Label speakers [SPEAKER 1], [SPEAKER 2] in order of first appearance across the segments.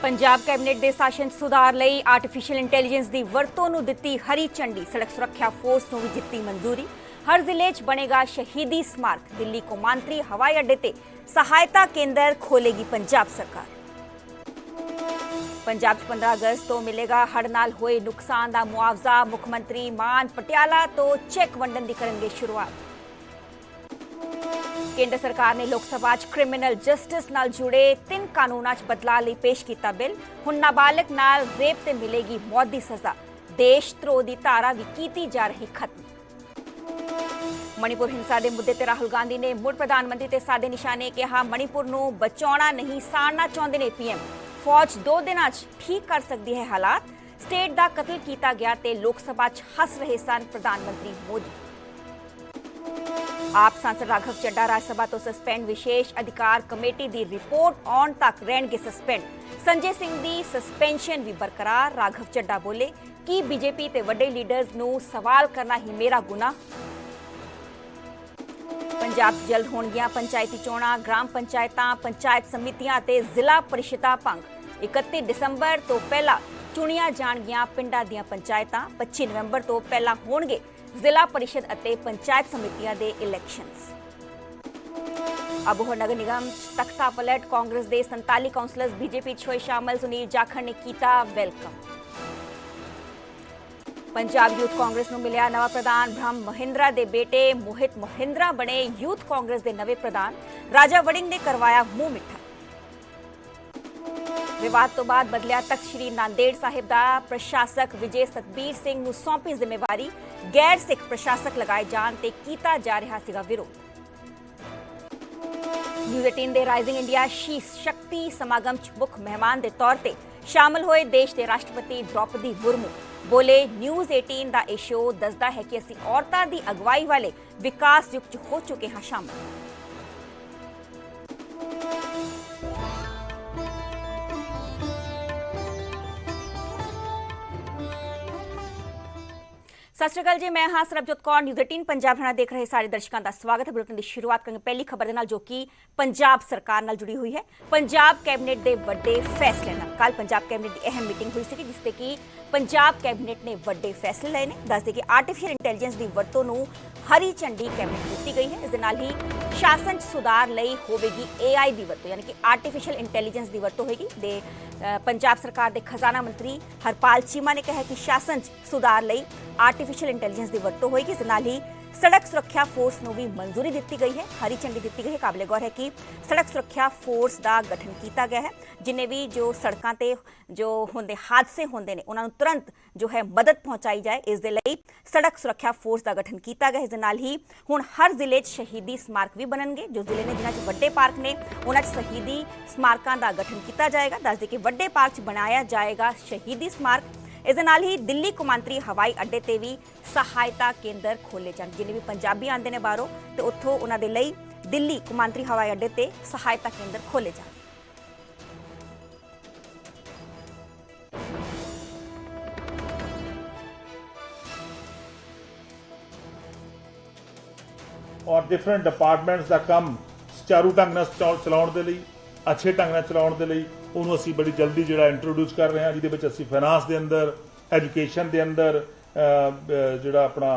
[SPEAKER 1] Punjab cabinet के शासन सुधार लई आर्टिफिशियल इंटैलीजेंस की वरतों नूं दित्ती हरी झंडी। सड़क सुरक्षा फोर्स नूं भी दित्ती मंजूरी। हर जिले च बनेगा शहीदी स्मारक। दिल्ली कौमांतरी हवाई अड्डे ते सहायता केंद्र खोलेगी पंजाब सरकार। पंजाब 15 अगस्त तो मिलेगा हड़ नाल होए नुकसान का मुआवजा। मुख्यमंत्री मान पटियाला तो चैक वंडन की करेंगे शुरुआत। केंद्र सरकार ने लोक सभा च क्रिमिनल जस्टिस नाल जुड़े 3 कानूनां च बदलाव लई पेश किया बिल। हुण नाबालिग नाल रेप ते मिलेगी मौत की सजा। देशद्रोह की धारा भी कीती जा रही खत्म। मणिपुर हिंसा के मुद्दे ते राहुल गांधी ने मुड़ प्रधानमंत्री ते साधे निशाने कहा, मणिपुर नूं बचाउणा नहीं साड़ना चाहुंदे ने पीएम। फौज 2 दिनां च ठीक कर सकती है हालात। स्टेट दा कतल किया गया ते लोक सभा च हस रहे सन प्रधानमंत्री मोदी। आप सांसद राघव चड्डा राज्यसभा तो सस्पेंड। विशेष अधिकार कमेटी की रिपोर्ट आउण तक रहणगे सस्पेंड। संजय सिंह की सस्पेंशन भी बरकरार। राघव चड्डा बोले कि बीजेपी ते वड्डे लीडर्स नूं सवाल करना ही मेरा गुना। पंजाब जल्द होणगियां पंचायती चोणां। ग्राम पंचायतां, पंचायत समितियां ते जिला परिषदां भंग। 31 दिसंबर तो पहला चुणियां जाणगियां पिंडां दीयां पंचायतां। 25 नवंबर तो पहला होणगे जिला परिषद अते पंचायत समितियां दे इलैक्शनस। अबोहर नगर निगम तख्ता पलट। कांग्रेस दे 47 काउंसलर्स बीजेपी च होए शामिल। सुनील जाखड़ ने कीता वेलकम। पंजाब यूथ कांग्रेस नूं मिलिया नवा प्रधान। ब्रह्म महिंद्रा दे बेटे मोहित महिंद्रा बने यूथ कांग्रेस दे नवे प्रधान। राजा वड़िंग ने करवाया मूंह मिठा। विवाद तो बाद बदलिया तख्त श्री नांदेड़ साहिब दा। प्रशासक विजय सतबीर सिंह नूं सौंपी जिम्मेवारी। गैर सिख प्रशासक लगाए जाण ते कीता जा रहा सीगा विरोध। न्यूज़ 18 दे राइजिंग इंडिया शीश शक्ति समागम च मुख मेहमान के तौर पर शामिल होए देश के राष्ट्रपति द्रौपदी मुर्मू। बोले न्यूज़ 18 का यह शो दसदा है कि असीं औरतां दी अगवाई वाले विकास युग च हो चुके हैं शामिल। सत श्री अकाल जी, मैं हाँ सरबजोत कौर। न्यूज़ 18 पंजाब हरियाणा देख रहे सारे दर्शकों का स्वागत है। बुलेटिन की शुरुआत करेंगे पहली खबर के नाल जो कि पंजाब सरकार नाल जुड़ी हुई है। पंजाब कैबिनेट के वड्डे फैसले नाल। कल पंजाब कैबिनेट की अहम मीटिंग हुई सी जिससे कि पंजाब कैबिनेट ने वड्डे फैसले लए ने। दस दे कि आर्टिफिशियल इंटैलीजेंस की वरतों नूं हरी झंडी कैबिनेट दी गई है। इस दे नाल ही शासन सुधार लई होवेगी AI की वरतों, यानी कि आर्टिफिशियल इंटैलीजेंस की वरतों होगी। पंजाब सरकार के खजाना मंत्री हरपाल चीमा ने कहा कि शासन सुधार लई आर्टिफिशियल इंटैलीजेंस की वरतों होगी। इस नाल ही सड़क सुरक्षा फोर्स को भी मंजूरी दी गई है, हरी झंडी दी गई है। काबिले गौर है कि सड़क सुरक्षा फोर्स का गठन किया गया है। जिन्हें भी जो सड़कों ते जो होंदे हादसे होंदे ने उन्होंने तुरंत जो है मदद पहुँचाई जाए, इस दे लई सड़क सुरक्षा फोर्स का गठन किया गया। इस दे नाल ही हुण हर जिले शहीदी स्मारक भी बननगे। जो जिले ने जिन्हां च वड्डे पार्क ने उन्हां च शहीदी स्मारकों का गठन किया जाएगा। दस दे कि वड्डे पार्क च बनाया जाएगा शहीदी स्मारक। इस दे नाल ही दिल्ली कौमांतरी हवाई अड्डे ते भी सहायता केंद्र खोले जाण। जिन्हें भी पंजाबी आते हैं बाहरों तो उत्थों उन्हां दे लई दिल्ली कौमांतरी हवाई अड्डे ते सहायता केंद्र खोले जाण।
[SPEAKER 2] और डिफरेंट डिपार्टमेंट्स का काम सुचारू ढंग नाल चलाउण दे लई, अच्छे ढंग नाल चलाउण दे लई ਉਹਨੂੰ ਅਸੀਂ ਬੜੀ ਜਲਦੀ ਜਿਹੜਾ ਇੰਟਰੋਡਿਊਸ ਕਰ ਰਹੇ ਹਾਂ, ਜਿਹਦੇ ਵਿੱਚ ਅਸੀਂ ਫਾਈਨਾਂਸ ਦੇ ਅੰਦਰ, ਐਜੂਕੇਸ਼ਨ ਦੇ ਅੰਦਰ, ਜਿਹੜਾ ਆਪਣਾ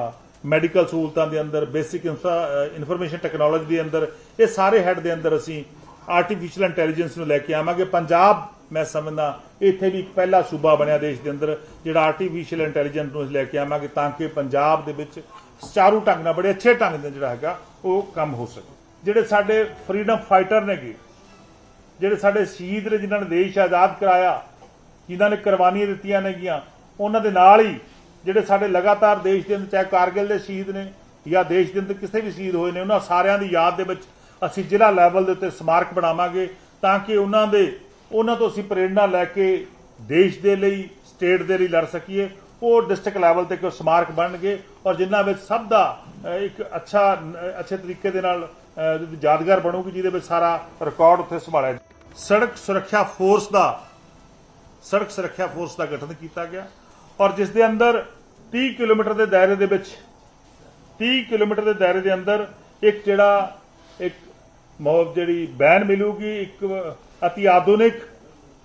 [SPEAKER 2] ਮੈਡੀਕਲ ਸਹੂਲਤਾਂ ਦੇ ਅੰਦਰ, ਬੇਸਿਕ ਇਨਫੋਰਮੇਸ਼ਨ ਟੈਕਨੋਲੋਜੀ ਦੇ ਅੰਦਰ, ਇਹ ਸਾਰੇ ਹੈਡ ਦੇ ਅੰਦਰ ਅਸੀਂ ਆਰਟੀਫਿਸ਼ੀਅਲ ਇੰਟੈਲੀਜੈਂਸ ਨੂੰ ਲੈ ਕੇ ਆਵਾਂਗੇ। ਪੰਜਾਬ ਮੈਂ ਸਮਝਦਾ ਇੱਥੇ ਵੀ ਇੱਕ ਪਹਿਲਾ ਸੂਬਾ ਬਣਿਆ ਦੇਸ਼ ਦੇ ਅੰਦਰ ਜਿਹੜਾ ਆਰਟੀਫਿਸ਼ੀਅਲ ਇੰਟੈਲੀਜੈਂਸ ਨੂੰ ਲੈ ਕੇ ਆਵਾਂਗੇ ਤਾਂ ਕਿ ਪੰਜਾਬ ਦੇ ਵਿੱਚ ਸੁਚਾਰੂ ਢੰਗ ਨਾਲ, ਬੜੇ ਅੱਛੇ ਢੰਗ ਨਾਲ ਜਿਹੜਾ ਹੈਗਾ ਉਹ ਕੰਮ ਹੋ ਸਕੇ। ਜਿਹੜੇ ਸਾਡੇ ਫਰੀडम फाइटर ਨੇਗੇ, ਜਿਹੜੇ ਸਾਡੇ ਸ਼ਹੀਦ ਨੇ ਜਿਨ੍ਹਾਂ ਨੇ ਦੇਸ਼ ਆਜ਼ਾਦ ਕਰਾਇਆ, ਜਿਨ੍ਹਾਂ ਨੇ ਕੁਰਬਾਨੀਆਂ ਦਿੱਤੀਆਂ ਨੇਗੀਆਂ, ਉਹਨਾਂ ਦੇ ਨਾਲ ਹੀ ਜਿਹੜੇ ਸਾਡੇ ਲਗਾਤਾਰ ਦੇਸ਼ ਦੇ ਅੰਦਰ ਚਾਹੇ ਕਾਰਗਿਲ ਦੇ ਸ਼ਹੀਦ ਨੇ ਜਾਂ ਦੇਸ਼ ਦੇ ਅੰਦਰ ਕਿਸੇ ਵੀ ਸ਼ਹੀਦ ਹੋਏ ਨੇ, ਉਹਨਾਂ ਸਾਰਿਆਂ ਦੀ ਯਾਦ ਦੇ ਵਿੱਚ ਅਸੀਂ ਜ਼ਿਲ੍ਹਾ ਲੈਵਲ ਦੇ ਉੱਤੇ ਸਮਾਰਕ ਬਣਾਵਾਂਗੇ ਤਾਂ ਕਿ ਉਹਨਾਂ ਤੋਂ ਅਸੀਂ ਪ੍ਰੇਰਣਾ ਲੈ ਕੇ ਦੇਸ਼ ਦੇ ਲਈ, ਸਟੇਟ ਦੇ ਲਈ ਲੜ ਸਕੀਏ। ਉਹ ਡਿਸਟ੍ਰਿਕਟ ਲੈਵਲ ਤੇ ਕੋਈ ਸਮਾਰਕ ਬਣਨਗੇ ਔਰ ਜਿਨ੍ਹਾਂ ਵਿੱਚ ਸਭ ਦਾ ਇੱਕ ਅੱਛੇ ਤਰੀਕੇ ਦੇ ਨਾਲ ਯਾਦਗਾਰ ਬਣੂਗੀ, ਜਿਹਦੇ ਵਿੱਚ ਸਾਰਾ ਰਿਕਾਰਡ ਉੱਥੇ ਸੰਭਾਲਿਆ। सड़क सुरक्षा फोर्स का गठन किया गया और जिस दे अंदर 30 किलोमीटर के दायरे दे विच 30 किलोमीटर के दायरे के अंदर एक जिहड़ा एक जिहड़ी बैन मिलूगी, एक अति आधुनिक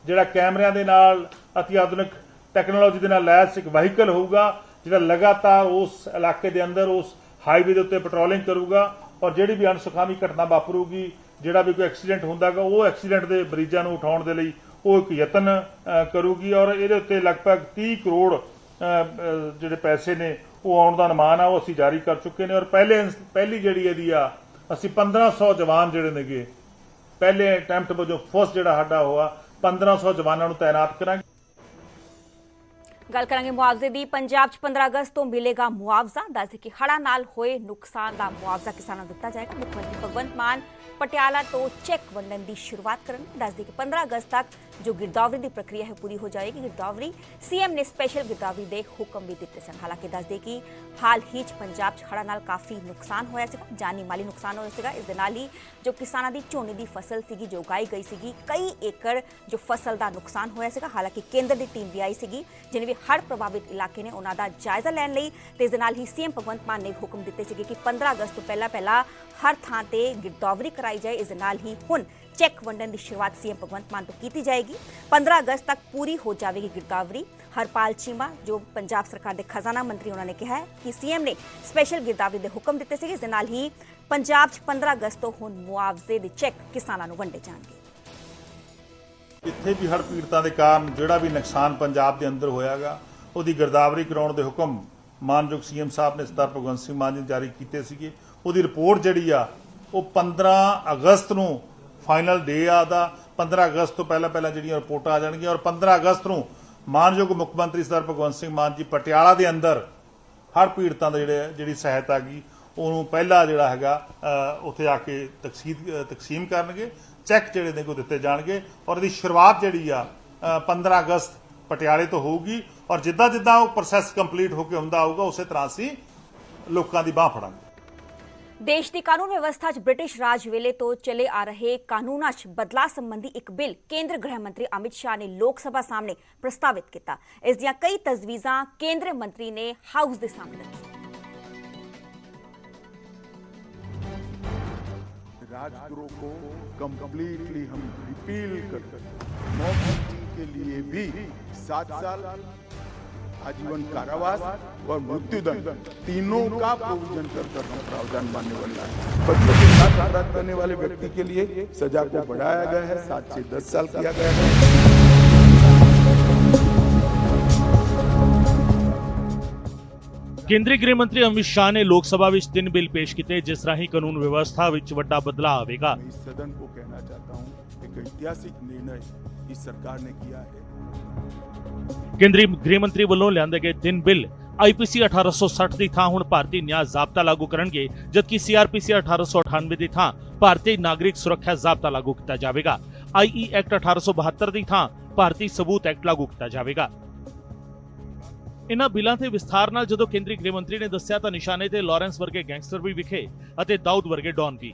[SPEAKER 2] ਜਿਹੜਾ ਕੈਮਰਿਆਂ ਦੇ ਨਾਲ ਅਤੀ ਆਧੁਨਿਕ ਟੈਕਨੋਲੋਜੀ ਦੇ ਨਾਲ ਲੈਸ ਇੱਕ ਵਹੀਕਲ ਹੋਊਗਾ ਜਿਹੜਾ ਲਗਾਤਾਰ ਉਸ ਇਲਾਕੇ ਦੇ ਅੰਦਰ ਉਸ ਹਾਈਵੇ ਦੇ ਉੱਤੇ ਪੈਟਰੋਲਿੰਗ ਕਰੂਗਾ ਔਰ ਜਿਹੜੀ ਵੀ ਅਣਸੁਖਾਵੀ ਘਟਨਾ ਵਾਪਰੂਗੀ ਜਿਹੜਾ ਵੀ ਕੋਈ ਐਕਸੀਡੈਂਟ ਹੁੰਦਾਗਾ ਉਹ ਐਕਸੀਡੈਂਟ ਦੇ ਮਰੀਜ਼ਾਂ ਨੂੰ ਉਠਾਉਣ ਦੇ ਲਈ ਉਹ ਇੱਕ ਯਤਨ ਕਰੂਗੀ ਔਰ ਇਹਦੇ ਉੱਤੇ ਲਗਭਗ 30 ਕਰੋੜ ਜਿਹੜੇ ਪੈਸੇ ਨੇ ਉਹ ਆਉਣ ਦਾ ਅਨੁਮਾਨ ਆ ਉਹ ਅਸੀਂ ਜਾਰੀ ਕਰ ਚੁੱਕੇ ਨੇ ਔਰ ਪਹਿਲੀ ਜਿਹੜੀ ਇਹਦੀ ਆ ਅਸੀਂ 1500 ਜਵਾਨ ਜਿਹੜੇ ਨੇਗੇ ਪਹਿਲੇ ਅਟੈਂਪਟ ਵਜੋਂ ਫਸਟ ਜਿਹੜਾ ਸਾਡਾ ਹੋਆ 1500 ਜਵਾਨਾਂ ਨੂੰ ਤਾਇਨਾਤ ਕਰਾਂਗੇ।
[SPEAKER 1] ਗੱਲ ਕਰਾਂਗੇ ਮੁਆਵਜ਼ੇ ਦੀ। ਪੰਜਾਬ 'ਚ 15 ਅਗਸਤ ਤੋਂ ਮਿਲੇਗਾ ਮੁਆਵਜ਼ਾ। ਦੱਸਦੇ ਕਿ ਹੜ੍ਹਾਂ ਨਾਲ ਹੋਏ ਨੁਕਸਾਨ ਦਾ ਮੁਆਵਜ਼ਾ ਕਿਸਾਨਾਂ ਨੂੰ ਦਿੱਤਾ ਜਾਏਗਾ। ਮੁੱਖ ਮੰਤਰੀ ਭਗਵੰਤ ਮਾਨ ਪਟਿਆਲਾ ਤੋਂ ਚੈੱਕ ਵੰਡਣ ਦੀ ਸ਼ੁਰੂਆਤ ਕਰਨਗੇ। ਦੱਸਦੇ ਕਿ 15 ਅਗਸਤ ਤੱਕ ਜੋ ਗਿਰਦਾਵਰੀ ਦੀ ਪ੍ਰਕਿਰਿਆ ਹੈ ਪੂਰੀ ਹੋ ਜਾਏਗੀ। ਗਿਰਦਾਵਰੀ ਸੀਐਮ ਨੇ ਸਪੈਸ਼ਲ ਗਿਰਦਾਵਰੀ ਦੇ ਹੁਕਮ ਵੀ ਦਿੱਤੇ ਸਨ। ਹਾਲਾਂਕਿ ਦੱਸਦੇ ਕਿ ਹਾਲ ਹੀ 'ਚ ਪੰਜਾਬ 'ਚ ਹੜ੍ਹਾਂ ਨਾਲ ਕਾਫੀ ਨੁਕਸਾਨ ਹੋਇਆ ਸੀਗਾ, ਜਾਨੀ ਮਾਲੀ ਨੁਕਸਾਨ ਹੋਇਆ ਸੀਗਾ। ਇਸ ਦੇ ਨਾਲ ਹੀ ਜੋ ਕਿਸਾਨਾਂ ਦੀ ਝੋਨੇ ਦੀ ਫਸਲ ਸੀਗੀ ਜੋ ਉਗਾਈ ਗਈ ਸੀਗੀ, ਕਈ ਏਕੜ ਜੋ ਫਸਲ ਦਾ ਨੁਕਸਾਨ ਹੋਇਆ ਸੀਗਾ। ਹਾਲਾਂਕਿ ਕੇਂਦਰ ਦੀ ਟੀਮ ਵੀ ਆਈ ਸੀਗੀ ਜਿਹਨੇ ਵੀ ਹੜ੍ਹ ਪ੍ਰਭਾਵਿਤ ਇਲਾਕੇ ਨੇ ਉਹਨਾਂ ਦਾ ਜਾਇਜ਼ਾ ਲੈਣ ਲਈ ਤੇ ਇਸ ਦੇ ਨਾਲ ਹੀ ਸੀਐਮ ਭਗਵੰਤ ਮਾਨ ਨੇ ਹੁਕਮ ਦਿੱਤੇ ਸੀਗੇ ਕਿ 15 ਅਗਸਤ ਤੋਂ ਪਹਿਲਾਂ ਹਰ ਥਾਂ ਤੇ ਗਿਰਦਾਵਰੀ ਕਰਾਈ ਜਾਏ। ਇਸ ਦੇ ਨਾਲ ਹੀ ਹੁਣ ਚੈੱਕ ਵੰਡਣ ਦੀ ਸ਼ੁਰੂਆਤ ਸੀਐਮ ਭਗਵੰਤ ਮਾਨ ਤੋਂ ਕੀਤੀ ਜਾਏਗੀ। 15 ਅਗਸਤ ਤੱਕ ਪੂਰੀ ਹੋ ਜਾਵੇਗੀ ਗਿਰਦਾਵਰੀ। ਹਰਪਾਲ ਚੀਮਾ ਜੋ ਪੰਜਾਬ ਸਰਕਾਰ ਦੇ ਖਜ਼ਾਨਾ ਮੰਤਰੀ ਉਹਨਾਂ ਨੇ ਕਿਹਾ ਹੈ ਕਿ ਸੀਐਮ ਨੇ ਸਪੈਸ਼ਲ ਗਿਰਦਾਵਰੀ ਦੇ ਹੁਕਮ ਦਿੱਤੇ ਸੀਗੇ। ਇਸ ਦੇ ਨਾਲ ਹੀ ਪੰਜਾਬ 'ਚ 15 ਅਗਸਤ ਤੋਂ ਹੁਣ ਮੁਆਵਜ਼ੇ ਦੇ ਚੈੱਕ ਕਿਸਾਨਾਂ ਨੂੰ ਵੰਡੇ ਜਾਣਗੇ।
[SPEAKER 2] ਇੱਥੇ ਵੀ ਹੜ੍ਹ ਪੀੜਤਾਂ ਦੇ ਕਾਰਨ ਜਿਹੜਾ ਵੀ ਨੁਕਸਾਨ ਪੰਜਾਬ ਦੇ ਅੰਦਰ ਹੋਇਆਗਾ ਉਹਦੀ ਗਿਰਦਾਵਰੀ ਕਰਾਉਣ ਦੇ ਹੁਕਮ ਮਾਨਯੋਗ ਸੀਐਮ ਸਾਹਿਬ ਨੇ ਸਰਦਾਰ ਭਗਵੰਤ ਸਿੰਘ ਮਾਨ ਜੀ ਨੇ ਜਾਰੀ ਕੀਤੇ ਸੀਗੇ। ਉਹਦੀ ਰਿਪੋਰਟ ਜਿਹੜੀ ਆ ਉਹ 15 ਅਗਸਤ ਨੂੰ ਫਾਈਨਲ ਡੇ ਆ ਦਾ 15 ਅਗਸਤ ਤੋਂ ਪਹਿਲਾਂ ਜਿਹੜੀਆਂ ਰਿਪੋਰਟਾਂ ਆ ਜਾਣਗੀਆਂ ਔਰ 15 ਅਗਸਤ ਨੂੰ ਮਾਨਯੋਗ ਮੁੱਖ ਮੰਤਰੀ ਸਰਦਾਰ ਭਗਵੰਤ ਸਿੰਘ ਮਾਨ ਜੀ ਪਟਿਆਲਾ ਦੇ ਅੰਦਰ ਹੜ੍ਹ ਪੀੜਤਾਂ ਦਾ ਜਿਹੜੀ ਸਹਾਇਤਾ ਗਈ ਉਹਨੂੰ ਪਹਿਲਾ ਜਿਹੜਾ ਹੈਗਾ ਉੱਥੇ ਆ ਕੇ ਤਕਸੀਮ ਕਰਨਗੇ। ਚੈੱਕ ਜਿਹੜੇ ਨੇ ਕੋ ਦਿੱਤੇ ਜਾਣਗੇ ਔਰ ਇਹਦੀ ਸ਼ੁਰੂਆਤ ਜਿਹੜੀ ਆ 15 ਅਗਸਤ ਪਟਿਆਲੇ ਤੋਂ ਹੋਊਗੀ ਔਰ ਜਿੱਦਾਂ ਉਹ ਪ੍ਰੋਸੈਸ ਕੰਪਲੀਟ ਹੋ ਕੇ ਹੁੰਦਾ ਆਊਗਾ ਉਸੇ ਤਰ੍ਹਾਂ ਅਸੀਂ ਲੋਕਾਂ ਦੀ ਬਾਹ ਫੜਾਂਗੇ।
[SPEAKER 1] ਦੇਸ਼ ਦੀ ਕਾਨੂੰਨ ਵਿਵਸਥਾ 'ਚ ਬ੍ਰਿਟਿਸ਼ ਰਾਜ ਵੇਲੇ ਤੋਂ ਚਲੇ ਆ ਰਹੇ ਕਾਨੂੰਨਾਂ 'ਚ ਬਦਲਾਅ ਸੰਬੰਧੀ ਇੱਕ ਬਿੱਲ ਕੇਂਦਰ ਗ੍ਰਹਿ ਮੰਤਰੀ ਅਮਿਤ ਸ਼ਾਹ ਨੇ ਲੋਕ ਸਭਾ ਸਾਹਮਣੇ ਪ੍ਰਸਤਾਵਿਤ ਕੀਤਾ। ਇਸ ਦੀਆਂ ਕਈ ਤਜਵੀਜ਼ਾਂ ਕੇਂਦਰੀ ਮੰਤਰੀ ਨੇ ਹਾਊਸ ਦੇ ਸਾਹਮਣੇ ਰੱਖੀ।
[SPEAKER 3] राजद्रोह को कंप्लीटली हम रिपील कर मौत के लिए भी 7 साल आजीवन कारावास और मृत्युदंड तीनों का प्रोविजन कर हम प्रावधान मानने वाला है। बच्चों के साथ अपराध करने वाले व्यक्ति के लिए सजा को बढ़ाया गया है, 7 से 10 साल किया गया है।
[SPEAKER 4] ਕੇਂਦਰੀ ਗ੍ਰਹਿ ਮੰਤਰੀ ਅਮਿਤ ਸ਼ਾਹ ਨੇ ਲੋਕ ਸਭਾ ਵਿੱਚ 3 ਬਿੱਲ ਪੇਸ਼ ਕੀਤੇ ਜਿਸ ਰਾਹੀਂ ਕਾਨੂੰਨ ਵਿਵਸਥਾ ਵਿੱਚ ਵੱਡਾ ਬਦਲਾਅ ਆਵੇਗਾ।
[SPEAKER 3] इस सदन को कहना चाहता हूं एक ऐतिहासिक निर्णय इस सरकार ने किया है।
[SPEAKER 4] ਕੇਂਦਰੀ ਗ੍ਰਹਿ ਮੰਤਰੀ ਵੱਲੋਂ ਲਿਆਂਦੇ ਗਏ 3 ਬਿੱਲ ਆਈਪੀਸੀ 1860 ਦੀ ਥਾਂ ਹੁਣ ਭਾਰਤੀ ਨਿਆਂ ਜ਼ਾਬਤਾ ਲਾਗੂ ਕਰਨਗੇ ਜਦਕਿ ਸੀਆਰਪੀਸੀ 1898 ਦੀ ਥਾਂ ਭਾਰਤੀ ਨਾਗਰਿਕ ਸੁਰੱਖਿਆ ਜ਼ਾਬਤਾ ਲਾਗੂ ਕੀਤਾ ਜਾਵੇਗਾ। ਆਈਈ ਐਕਟ 1872 ਦੀ ਥਾਂ ਭਾਰਤੀ ਸਬੂਤ ਐਕਟ ਲਾਗੂ ਕੀਤਾ ਜਾਵੇਗਾ। ਇਨ੍ਹਾਂ ਬਿੱਲਾਂ ਤੇ ਵਿਸਥਾਰ ਨਾਲ ਜਦੋਂ ਕੇਂਦਰੀ ਗ੍ਰਹਿ ਮੰਤਰੀ ਨੇ ਦੱਸਿਆ ਤਾਂ ਨਿਸ਼ਾਨੇ ਤੇ ਲਾਰੈਂਸ ਵਰਗੇ ਗੈਂਗਸਟਰ ਵੀ ਵਿਖੇ ਅਤੇ ਦਾਊਦ ਵਰਗੇ ਡॉन भी।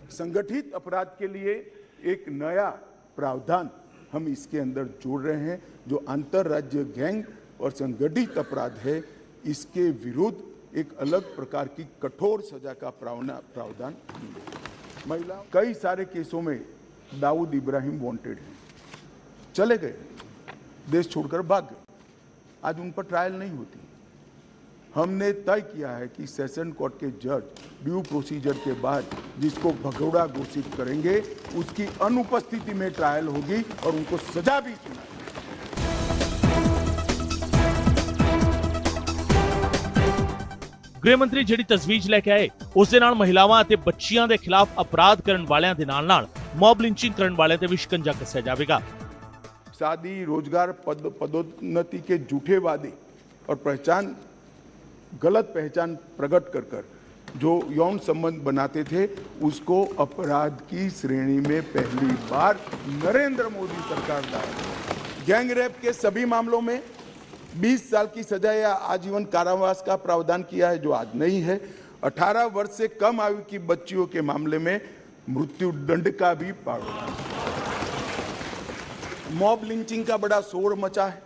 [SPEAKER 3] संगठित अपराध के लिए एक नया प्रावधान हम इसके अंदर जोड़ रहे हैं जो अंतरराज्य गैंग और संगठित अपराध है इसके विरुद्ध एक अलग प्रकार की कठोर सजा का प्रावधान। महिला कई सारे केसों में दाऊद इब्राहिम वांटेड है, चले गए, देश छोड़कर भाग गए, आज उन पर ट्रायल नहीं होती। हमने तय किया है कि सेशन कोर्ट के जज ड्यू प्रोसीजर के बाद जिसको भगोड़ा घोषित करेंगे उसकी अनुपस्थिति में ट्रायल होगी और उनको सजा भी सुनाएगी।
[SPEAKER 4] ਗ੍ਰਹਿ ਮੰਤਰੀ ਜਿਹੜੀ ਤਜਵੀਜ਼ ਲੈ ਕੇ ਆਏ ਉਸ ਦੇ ਨਾਲ ਮਹਿਲਾਵਾਂ ਅਤੇ ਬੱਚੀਆਂ ਦੇ ਖਿਲਾਫ ਅਪਰਾਧ ਕਰਨ ਵਾਲਿਆਂ ਦੇ ਨਾਲ ਮੌਬ ਲਿੰਚਿੰਗ ਕਰਨ ਵਾਲਿਆਂ ਤੇ ਵੀ ਸ਼ਿਕੰਜਾ ਕੱਸਿਆ ਜਾਵੇਗਾ।
[SPEAKER 3] शादी, रोजगार, पदोन्नति के झूठे वादे और गलत पहचान प्रकट कर जो यौन संबंध बनाते थे उसको अपराध की श्रेणी में पहली बार नरेंद्र मोदी सरकार लाए। गैंग रेप के सभी मामलों में 20 साल की सजा या आजीवन कारावास का प्रावधान किया है जो आज नहीं है। 18 वर्ष से कम आयु की बच्चियों के मामले में मृत्युदंड का भी प्रावधान। मॉब लिंचिंग का बड़ा शोर मचा है,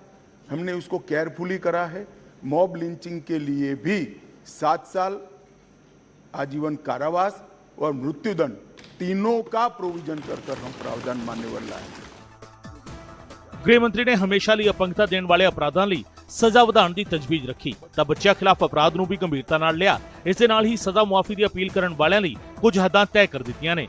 [SPEAKER 3] हमने उसको केयरफुली करा है। मॉब लिंचिंग के लिए भी 7 साल आजीवन कारावास और मृत्युदंड तीनों का प्रोविजन कर हम प्रावधान मानने वाला है।
[SPEAKER 4] गृह मंत्री ने हमेशा ਲਈ ਅਪੰਗਤਾ ਦੇਣ ਵਾਲੇ ਅਪਰਾਧਾਂ ਲਈ ਸਜ਼ਾ ਵਧਾਉਣ ਦੀ ਤਜਵੀਜ਼ ਰੱਖੀ ਤਾਂ ਬੱਚਿਆਂ ਖਿਲਾਫ ਅਪਰਾਧ ਨੂੰ ਵੀ ਗੰਭੀਰਤਾ ਨਾਲ ਲਿਆ। ਇਸ ਦੇ ਨਾਲ ਹੀ ਸਜ਼ਾ ਮੁਆਫੀ ਦੀ ਅਪੀਲ ਕਰਨ ਵਾਲਿਆਂ ਲਈ ਕੁਝ ਹੱਦਾਂ ਤੈਅ ਕਰ ਦਿੱਤੀਆਂ ਨੇ।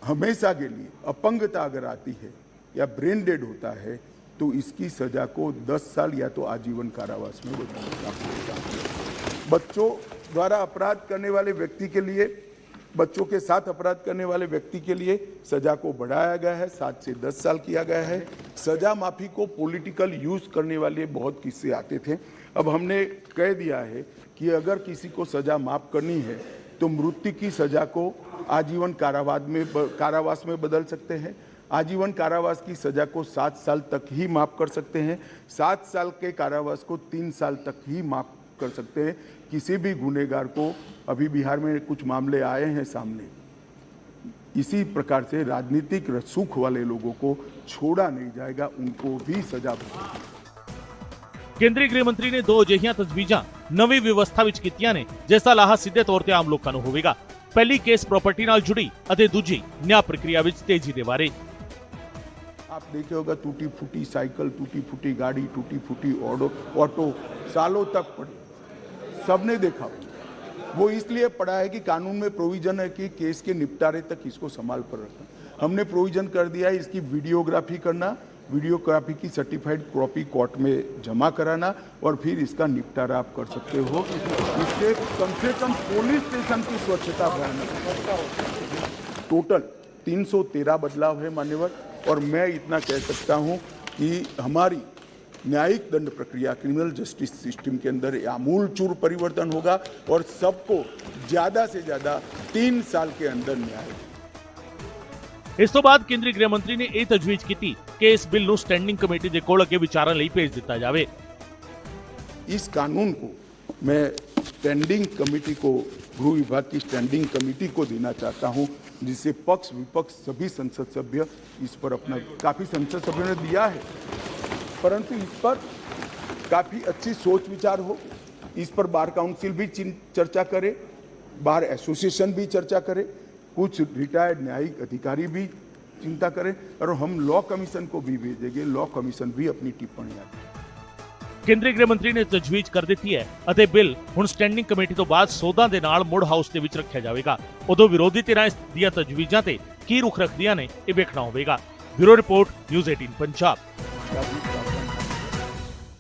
[SPEAKER 3] हमेशा के लिए अपंगता अगर आती है या ब्रेन डेड होता है तो इसकी सजा को 10 साल या तो आजीवन कारावास में बदलना पड़ेगा। बच्चों द्वारा अपराध करने वाले व्यक्ति के लिए, बच्चों के साथ अपराध करने वाले व्यक्ति के लिए सजा को बढ़ाया गया है, 7 से 10 साल किया गया है। सजा माफी को पॉलिटिकल यूज करने वाले बहुत किस्से आते थे। अब हमने कह दिया है कि अगर किसी को सजा माफ करनी है तो मृत्यु की सजा को आजीवन कारावास में बदल सकते हैं। आजीवन कारावास की सजा को 7 साल तक ही माफ कर सकते हैं। 7 साल के कारावास को 3 साल तक ही माफ कर सकते हैं। किसी भी गुनहगार को, अभी बिहार में कुछ मामले आए हैं सामने, इसी प्रकार से राजनीतिक रसूख वाले लोगों को छोड़ा नहीं जाएगा, उनको भी सजा मिलेगी।
[SPEAKER 4] ਕੇਂਦਰੀ ਗ੍ਰਹਿ ਮੰਤਰੀ ਨੇ ਦੋ ਅਜਿਹੀਆਂ ਤਜਵੀਜ਼ਾਂ ਨਵੀਂ ਵਿਵਸਥਾ ਵਿੱਚ ਕੀਤੀਆਂ ਨੇ ਜਿਸ ਦਾ ਲਾਹਾ ਸਿੱਧੇ ਤੌਰ ਤੇ ਆਮ ਲੋਕਾਂ ਨੂੰ ਹੋਵੇਗਾ। ਪਹਿਲੀ ਕੇਸ ਪ੍ਰਾਪਰਟੀ ਨਾਲ ਜੁੜੀ ਅਤੇ ਦੂਜੀ ਨਿਆਂ ਪ੍ਰਕਿਰਿਆ ਵਿੱਚ ਤੇਜ਼ੀ ਦੇ ਬਾਰੇ।
[SPEAKER 3] आप देखे होगा टूटी फूटी साइकिल, टूटी फूटी गाड़ी, टूटी फूटी ऑटो सालों तक पड़ी, सबने देखा। वो इसलिए पड़ा है कि कानून में प्रोविजन है कि केस के निपटारे तक इसको संभाल पर रखना। हमने प्रोविजन कर दिया है इसकी वीडियोग्राफी करना, वीडियोग्राफी की सर्टिफाइड कॉपी कोर्ट में जमा कराना और फिर इसका निपटारा आप कर सकते हो। इससे कम से कम पुलिस स्टेशन की स्वच्छता भयानक। टोटल 313 बदलाव है मान्यवर, और मैं इतना कह सकता हूं कि हमारी न्यायिक दंड प्रक्रिया, क्रिमिनल जस्टिस सिस्टम के अंदर आमूलचूल परिवर्तन होगा और सबको ज्यादा से ज्यादा 3 साल के अंदर न्याय।
[SPEAKER 4] ਇਸ ਤੋਂ ਬਾਅਦ ਕੇਂਦਰੀ ਗ੍ਰਹਿ ਮੰਤਰੀ ਨੇ ਇਹ ਤਜਵੀਜ਼ ਕੀਤੀ ਕਿ ਇਸ ਬਿੱਲ ਨੂੰ ਸਟੈਂਡਿੰਗ ਕਮੇਟੀ ਦੇ ਕੋਲ ਅੱਗੇ ਵਿਚਾਰਨ ਲਈ ਭੇਜ ਦਿੱਤਾ ਜਾਵੇ।
[SPEAKER 3] इस कानून को मैं स्टैंडिंग कमेटी को, गृह विभाग की स्टैंडिंग कमेटी को देना चाहता हूं, जिससे पक्ष विपक्ष सभी संसद सभ्य इस पर अपना, काफी संसद सभ्यों ने दिया है, परंतु इस पर काफी अच्छी सोच विचार हो। इस पर बार काउंसिल भी चर्चा करे, बार एसोसिएशन भी चर्चा करे, कुछ रिटायर्ड न्यायिक अधिकारी भी चिंता करें और हम लॉ कमीशन को भी भेजेंगे। लॉ कमीशन भी अपनी टिप्पणियां दें।
[SPEAKER 4] ਕੇਂਦਰੀ ਗ੍ਰਹਿ ਮੰਤਰੀ ਨੇ ਤਜਵੀਜ਼ ਕਰ ਦਿੱਤੀ ਹੈ ਅਤੇ ਬਿੱਲ ਹੁਣ ਸਟੈਂਡਿੰਗ ਕਮੇਟੀ ਤੋਂ ਬਾਅਦ ਸੋਧਾਂ ਦੇ ਨਾਲ ਮੁੜ ਹਾਊਸ ਦੇ ਵਿੱਚ ਰੱਖਿਆ ਜਾਵੇਗਾ। ਉਦੋਂ ਵਿਰੋਧੀ ਧਿਰਾਂ ਇਸ ਦੀਆਂ ਤਜਵੀਜ਼ਾਂ ਤੇ ਕੀ ਰੁਖ ਰੱਖਦੀਆਂ ਨੇ ਇਹ ਵੇਖਣਾ ਹੋਵੇਗਾ। Bureau report, news 18 Punjab.